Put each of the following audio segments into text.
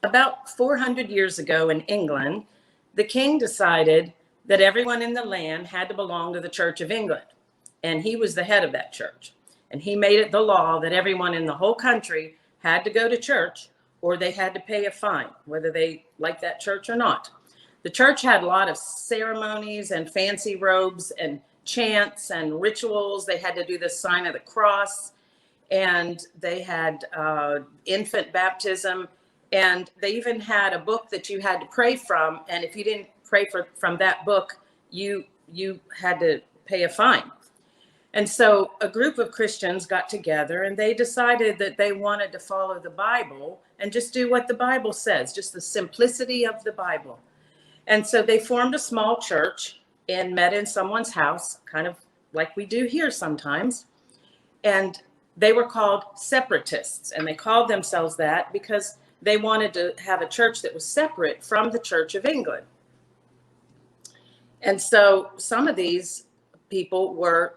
About 400 years ago in England, the king decided that everyone in the land had to belong to the Church of England. And he was the head of that church. And he made it the law that everyone in the whole country had to go to church or they had to pay a fine, whether they liked that church or not. The church had a lot of ceremonies and fancy robes and chants and rituals. They had to do the sign of the cross, and they had infant baptism, and they even had a book that you had to pray from. And if you didn't pray from that book, you had to pay a fine. And so a group of Christians got together and they decided that they wanted to follow the Bible and just do what the Bible says, just the simplicity of the Bible. And so they formed a small church and met in someone's house, kind of like we do here sometimes. And they were called separatists, and they called themselves that because they wanted to have a church that was separate from the Church of England. And so some of these people were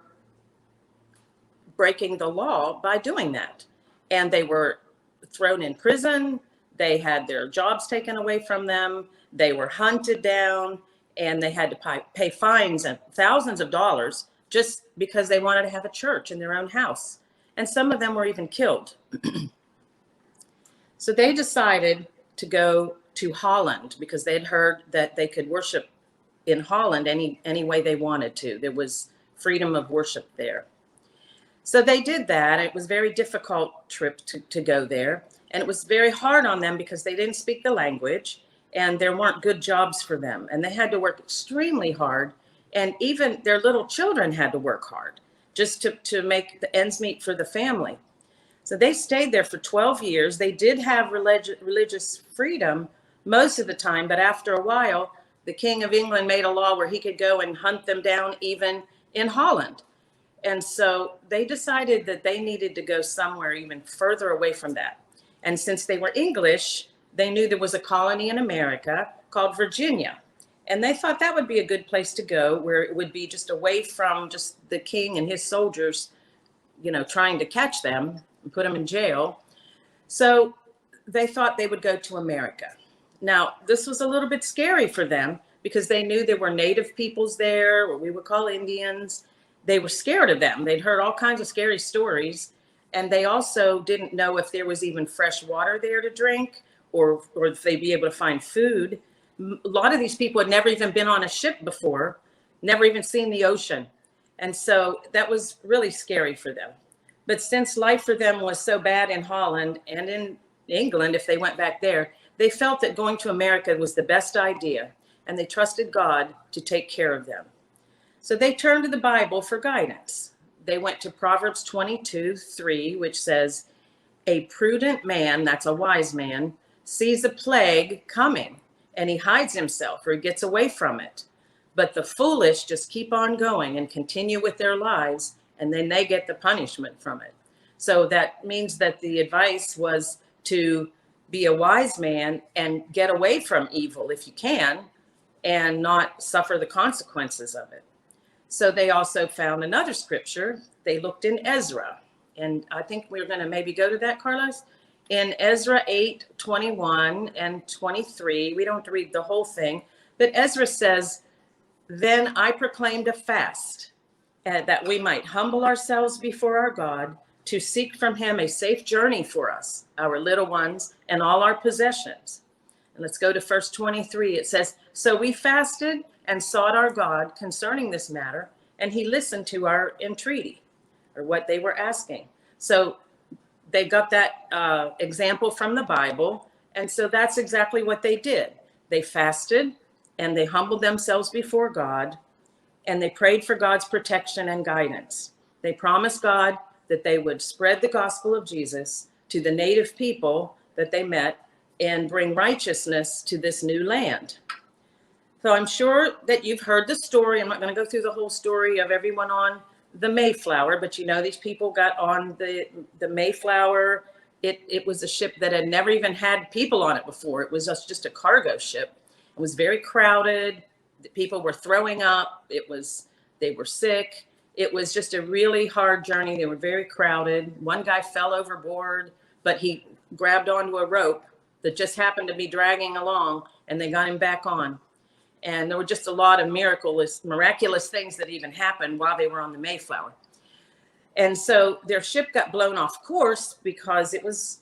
breaking the law by doing that. And they were thrown in prison. They had their jobs taken away from them. They were hunted down, and they had to pay fines and thousands of dollars just because they wanted to have a church in their own house. And some of them were even killed. So they decided to go to Holland because they'd heard that they could worship in Holland any way they wanted to. There was freedom of worship there. So they did that. It was a very difficult trip to go there. And it was very hard on them because they didn't speak the language and there weren't good jobs for them. And they had to work extremely hard. And even their little children had to work hard just to make the ends meet for the family. So they stayed there for 12 years. They did have religious freedom most of the time, but after a while, the King of England made a law where he could go and hunt them down even in Holland. And so they decided that they needed to go somewhere even further away from that. And since they were English, they knew there was a colony in America called Virginia. And they thought that would be a good place to go, where it would be just away from just the king and his soldiers, trying to catch them and put them in jail. So they thought they would go to America. Now, this was a little bit scary for them because they knew there were native peoples there, what we would call Indians. They were scared of them. They'd heard all kinds of scary stories. And they also didn't know if there was even fresh water there to drink or if they'd be able to find food. A lot of these people had never even been on a ship before, never even seen the ocean. And so that was really scary for them. But since life for them was so bad in Holland and in England, if they went back there, they felt that going to America was the best idea. And they trusted God to take care of them. So they turned to the Bible for guidance. They went to Proverbs 22:3, which says, "A prudent man," that's a wise man, "sees a plague coming, and he hides himself or he gets away from it. But the foolish just keep on going and continue with their lives, and then they get the punishment from it." So that means that the advice was to be a wise man and get away from evil if you can, and not suffer the consequences of it. So they also found another scripture. They looked in Ezra. And I think we're going to maybe go to that, Carlos. In Ezra 8:21 and 23, we don't have to read the whole thing, but Ezra says, "Then I proclaimed a fast, that we might humble ourselves before our God, to seek from him a safe journey for us, our little ones, and all our possessions." And let's go to verse 23. It says, "So we fasted and sought our God concerning this matter, and he listened to our entreaty," or what they were asking. So they got that example from the Bible. And so that's exactly what they did. They fasted and they humbled themselves before God, and they prayed for God's protection and guidance. They promised God that they would spread the gospel of Jesus to the native people that they met and bring righteousness to this new land. So I'm sure that you've heard the story. I'm not going to go through the whole story of everyone on the Mayflower, but these people got on the Mayflower. It was a ship that had never even had people on it before. It was just a cargo ship. It was very crowded. The people were throwing up. They were sick. It was just a really hard journey. They were very crowded. One guy fell overboard, but he grabbed onto a rope that just happened to be dragging along, and they got him back on. And there were just a lot of miraculous things that even happened while they were on the Mayflower. And so their ship got blown off course because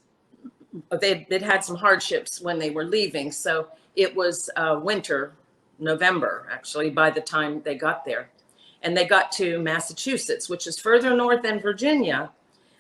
they'd had some hardships when they were leaving. So it was winter, November, actually, by the time they got there. And they got to Massachusetts, which is further north than Virginia.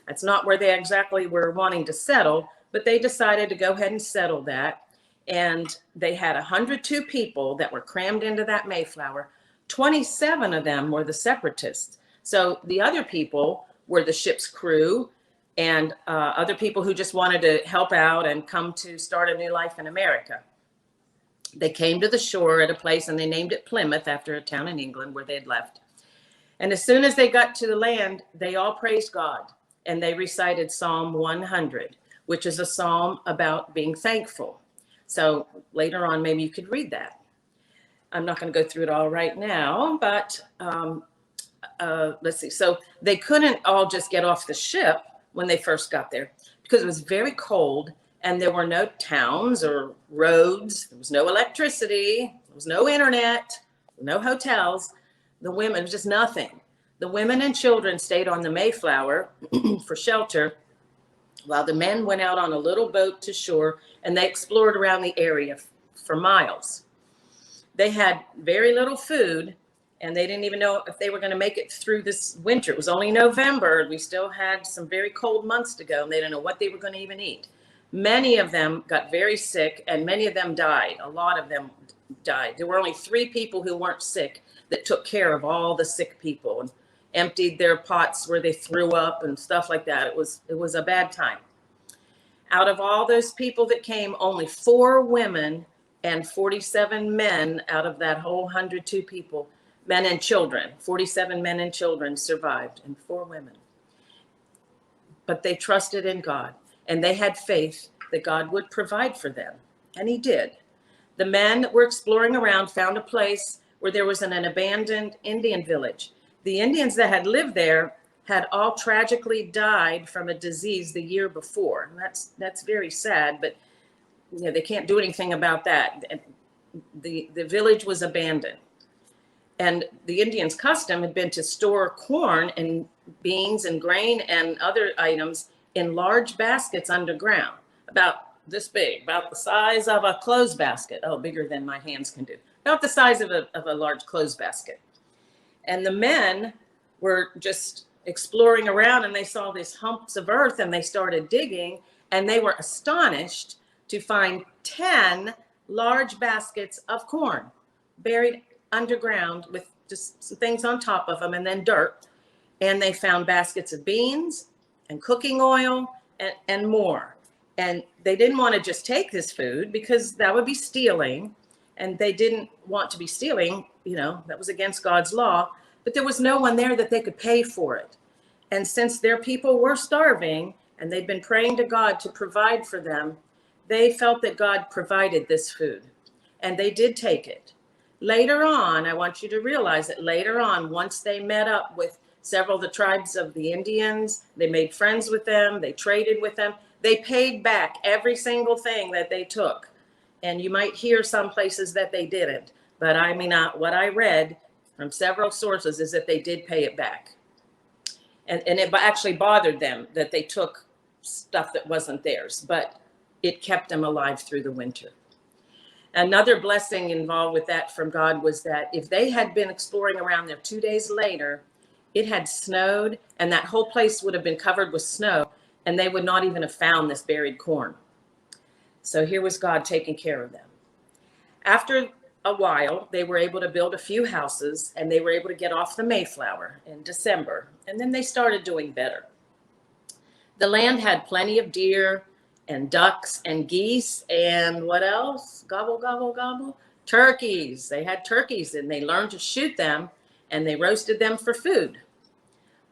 That's not where they exactly were wanting to settle, but they decided to go ahead and settle that. And they had 102 people that were crammed into that Mayflower. 27 of them were the separatists. So the other people were the ship's crew and other people who just wanted to help out and come to start a new life in America. They came to the shore at a place, and they named it Plymouth, after a town in England where they'd left. And as soon as they got to the land, they all praised God, and they recited Psalm 100, which is a psalm about being thankful. So later on, maybe you could read that. I'm not going to go through it all right now, but let's see. So they couldn't all just get off the ship when they first got there because it was very cold, and there were no towns or roads. There was no electricity. There was no internet, no hotels. The women, just nothing. The women and children stayed on the Mayflower for shelter, while the men went out on a little boat to shore, and they explored around the area for miles. They had very little food, and they didn't even know if they were going to make it through this winter. It was only November. We still had some very cold months to go, and they didn't know what they were going to even eat. Many of them got very sick, and many of them died. A lot of them died. There were only 3 people who weren't sick that took care of all the sick people and emptied their pots where they threw up and stuff like that. It was a bad time. Out of all those people that came, only 4 women and 47 men out of that whole 102 people, men and children, 47 men and children survived, and 4 women. But they trusted in God, and they had faith that God would provide for them, and he did. The men were exploring around, found a place where there was an abandoned Indian village. The Indians that had lived there had all tragically died from a disease the year before. And that's very sad, but they can't do anything about that. The village was abandoned. And the Indians' custom had been to store corn and beans and grain and other items in large baskets underground, about this big, about the size of a clothes basket. Oh, bigger than my hands can do. About the size of a large clothes basket. And the men were just exploring around, and they saw these humps of earth, and they started digging, and they were astonished to find 10 large baskets of corn buried underground with just some things on top of them and then dirt. And they found baskets of beans and cooking oil and more. And they didn't want to just take this food because that would be stealing. And they didn't want to be stealing, that was against God's law. But there was no one there that they could pay for it. And since their people were starving and they'd been praying to God to provide for them, they felt that God provided this food. And they did take it. Later on, I want you to realize that later on, once they met up with several of the tribes of the Indians, they made friends with them, they traded with them, they paid back every single thing that they took. And you might hear some places that they didn't, but what I read from several sources is that they did pay it back. And it actually bothered them that they took stuff that wasn't theirs, but it kept them alive through the winter. Another blessing involved with that from God was that if they had been exploring around there 2 days later, it had snowed, and that whole place would have been covered with snow, and they would not even have found this buried corn. So here was God taking care of them. After a while, they were able to build a few houses, and they were able to get off the Mayflower in December, and then they started doing better. The land had plenty of deer and ducks and geese and what else? Gobble, gobble, gobble. Turkeys. They had turkeys, and they learned to shoot them, and they roasted them for food.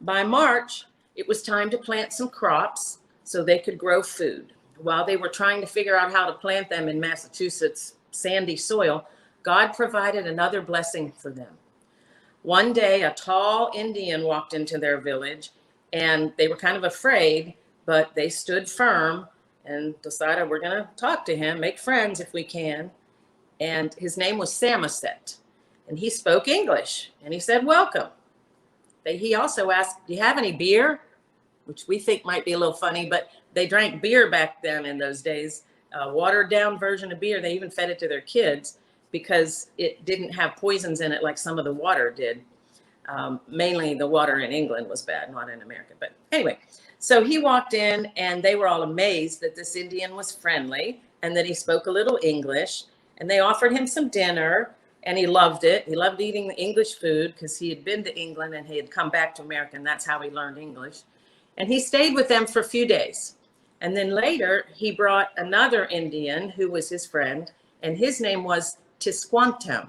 By March, it was time to plant some crops so they could grow food. While they were trying to figure out how to plant them in Massachusetts' sandy soil, God provided another blessing for them. One day, a tall Indian walked into their village, and they were kind of afraid, but they stood firm, and decided we're going to talk to him, make friends if we can. And his name was Samoset, and he spoke English, and he said, welcome. He also asked, do you have any beer? Which we think might be a little funny, but they drank beer back then in those days, a watered down version of beer. They even fed it to their kids because it didn't have poisons in it like some of the water did. Mainly the water in England was bad, not in America. But anyway, so he walked in and they were all amazed that this Indian was friendly and that he spoke a little English, and they offered him some dinner and he loved it. He loved eating the English food because he had been to England and he had come back to America, and that's how he learned English. And he stayed with them for a few days. And then later he brought another Indian who was his friend, and his name was Squanto.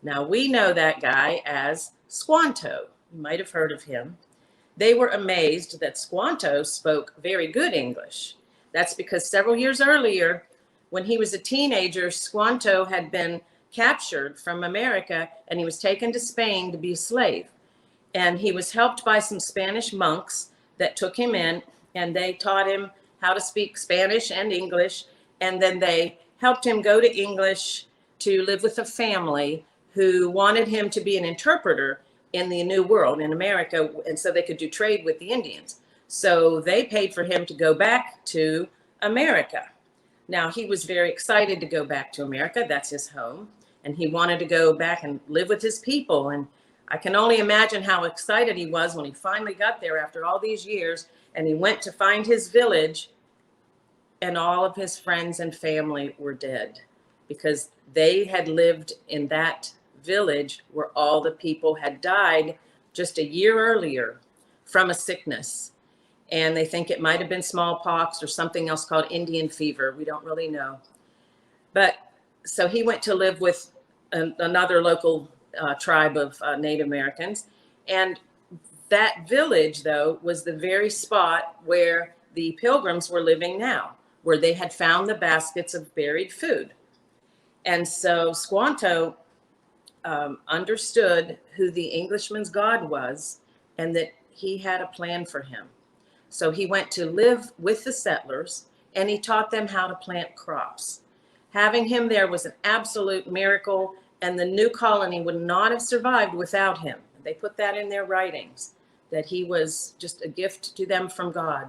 Now we know that guy as Squanto. You might have heard of him. They were amazed that Squanto spoke very good English. That's because several years earlier, when he was a teenager, Squanto had been captured from America and he was taken to Spain to be a slave. And he was helped by some Spanish monks that took him in, and they taught him how to speak Spanish and English. And then they helped him go to English to live with a family who wanted him to be an interpreter in the New World in America, and so they could do trade with the Indians. So they paid for him to go back to America. Now, he was very excited to go back to America. That's his home. And he wanted to go back and live with his people. And I can only imagine how excited he was when he finally got there after all these years, and he went to find his village, and all of his friends and family were dead because they had lived in that village where all the people had died just a year earlier from a sickness. And they think it might have been smallpox or something else called Indian fever. We don't really know. But so he went to live with another local tribe of Native Americans. And that village, though, was the very spot where the Pilgrims were living now, where they had found the baskets of buried food. And so Squanto understood who the Englishman's God was and that he had a plan for him. So he went to live with the settlers and he taught them how to plant crops. Having him there was an absolute miracle, and the new colony would not have survived without him. They put that in their writings, that he was just a gift to them from God.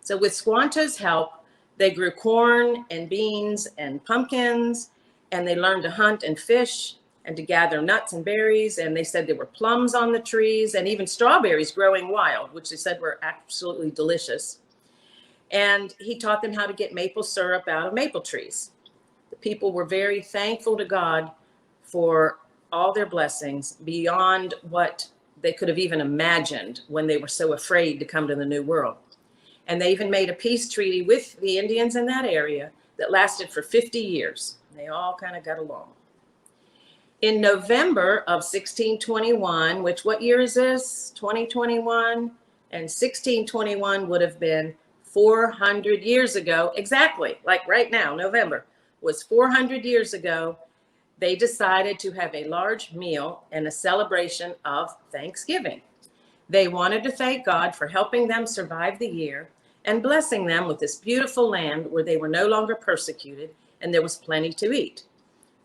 So with Squanto's help, they grew corn and beans and pumpkins, and they learned to hunt and fish and to gather nuts and berries. And they said there were plums on the trees and even strawberries growing wild, which they said were absolutely delicious. And he taught them how to get maple syrup out of maple trees. The people were very thankful to God for all their blessings beyond what they could have even imagined when they were so afraid to come to the New World. And they even made a peace treaty with the Indians in that area that lasted for 50 years. They all kind of got along. In November of 1621, which what year is this? 2021? And 1621 would have been 400 years ago, exactly, like right now, November was 400 years ago. They decided to have a large meal and a celebration of Thanksgiving. They wanted to thank God for helping them survive the year and blessing them with this beautiful land where they were no longer persecuted and there was plenty to eat.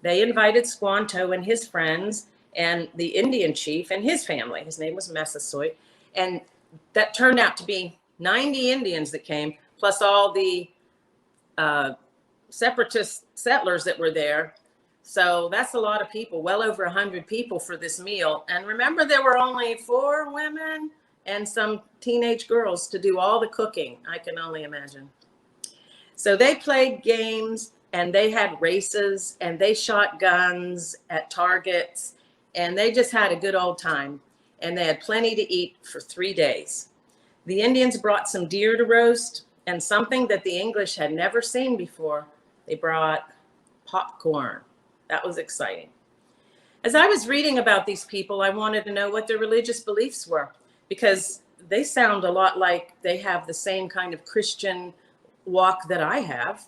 They invited Squanto and his friends and the Indian chief and his family. His name was Massasoit. And that turned out to be 90 Indians that came, plus all the separatist settlers that were there. So that's a lot of people, well over 100 people for this meal. And remember, there were only 4 women and some teenage girls to do all the cooking. I can only imagine. So they played games and they had races and they shot guns at targets and they just had a good old time. And they had plenty to eat for 3 days. The Indians brought some deer to roast and something that the English had never seen before. They brought popcorn. That was exciting. As I was reading about these people, I wanted to know what their religious beliefs were, because they sound a lot like they have the same kind of Christian walk that I have.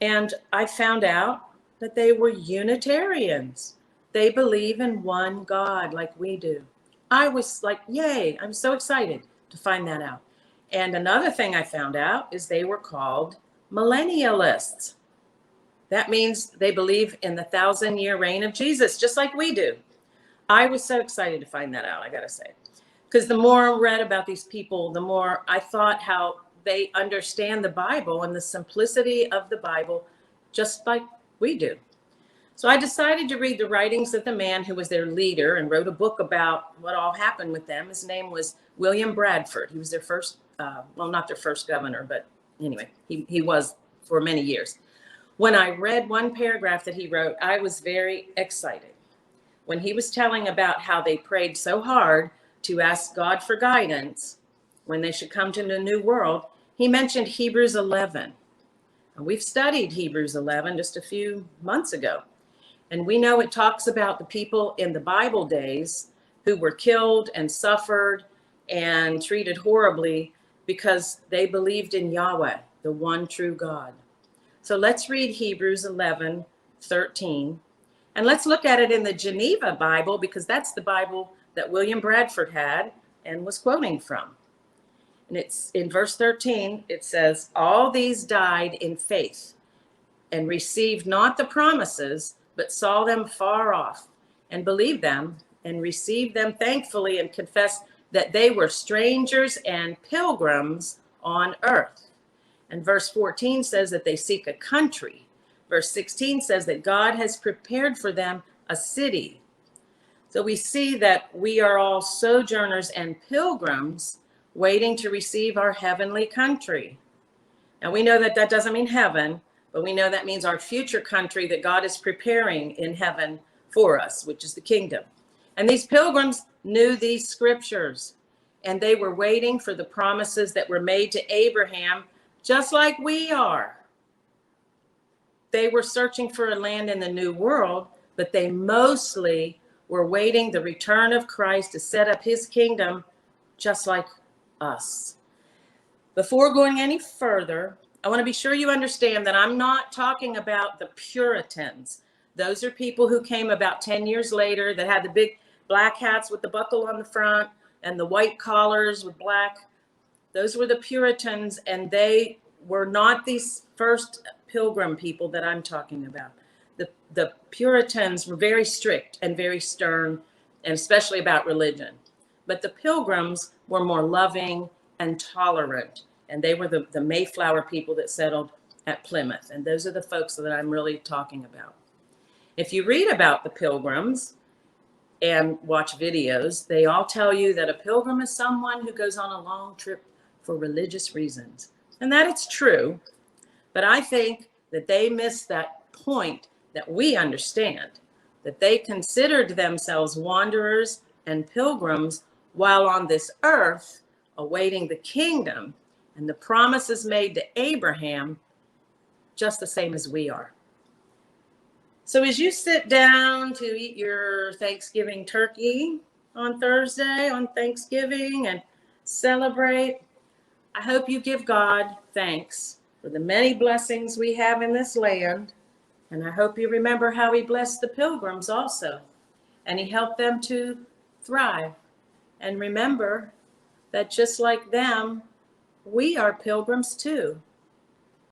And I found out that they were Unitarians. They believe in one God like we do. I was like, yay, I'm so excited to find that out. And another thing I found out is they were called millennialists. That means they believe in the 1,000-year reign of Jesus, just like we do. I was so excited to find that out, I gotta say. Because the more I read about these people, the more I thought how they understand the Bible and the simplicity of the Bible, just like we do. So I decided to read the writings of the man who was their leader and wrote a book about what all happened with them. His name was William Bradford. He was their first, well, not their first governor, but anyway, he was for many years. When I read one paragraph that he wrote, I was very excited. When he was telling about how they prayed so hard to ask God for guidance when they should come to the new world, he mentioned Hebrews 11. And we've studied Hebrews 11 just a few months ago. And we know it talks about the people in the Bible days who were killed and suffered and treated horribly because they believed in Yahweh, the one true God. So let's read Hebrews 11:13. And let's look at it in the Geneva Bible, because that's the Bible that William Bradford had and was quoting from. And it's in verse 13, it says, all these died in faith and received not the promises, but saw them far off and believed them and received them thankfully and confessed that they were strangers and pilgrims on earth. And verse 14 says that they seek a country. Verse 16 says that God has prepared for them a city. So we see that we are all sojourners and pilgrims waiting to receive our heavenly country. And we know that that doesn't mean heaven, but we know that means our future country that God is preparing in heaven for us, which is the kingdom. And these pilgrims knew these scriptures, and they were waiting for the promises that were made to Abraham, just like we are. They were searching for a land in the new world, but they mostly were waiting the return of Christ to set up his kingdom, just like us. Before going any further, I want to be sure you understand that I'm not talking about the Puritans. Those are people who came about 10 years later that had the big black hats with the buckle on the front and the white collars with black. Those were the Puritans, and they were not these first pilgrim people that I'm talking about. The Puritans were very strict and very stern, and especially about religion. But the Pilgrims were more loving and tolerant, and they were the Mayflower people that settled at Plymouth. And those are the folks that I'm really talking about. If you read about the Pilgrims and watch videos, they all tell you that a pilgrim is someone who goes on a long trip for religious reasons. And that it's true, but I think that they missed that point that we understand, that they considered themselves wanderers and pilgrims while on this earth, awaiting the kingdom and the promises made to Abraham, just the same as we are. So as you sit down to eat your Thanksgiving turkey on Thursday, on Thanksgiving, and celebrate, I hope you give God thanks for the many blessings we have in this land. And I hope you remember how he blessed the Pilgrims also, and he helped them to thrive. And remember that just like them, we are pilgrims too.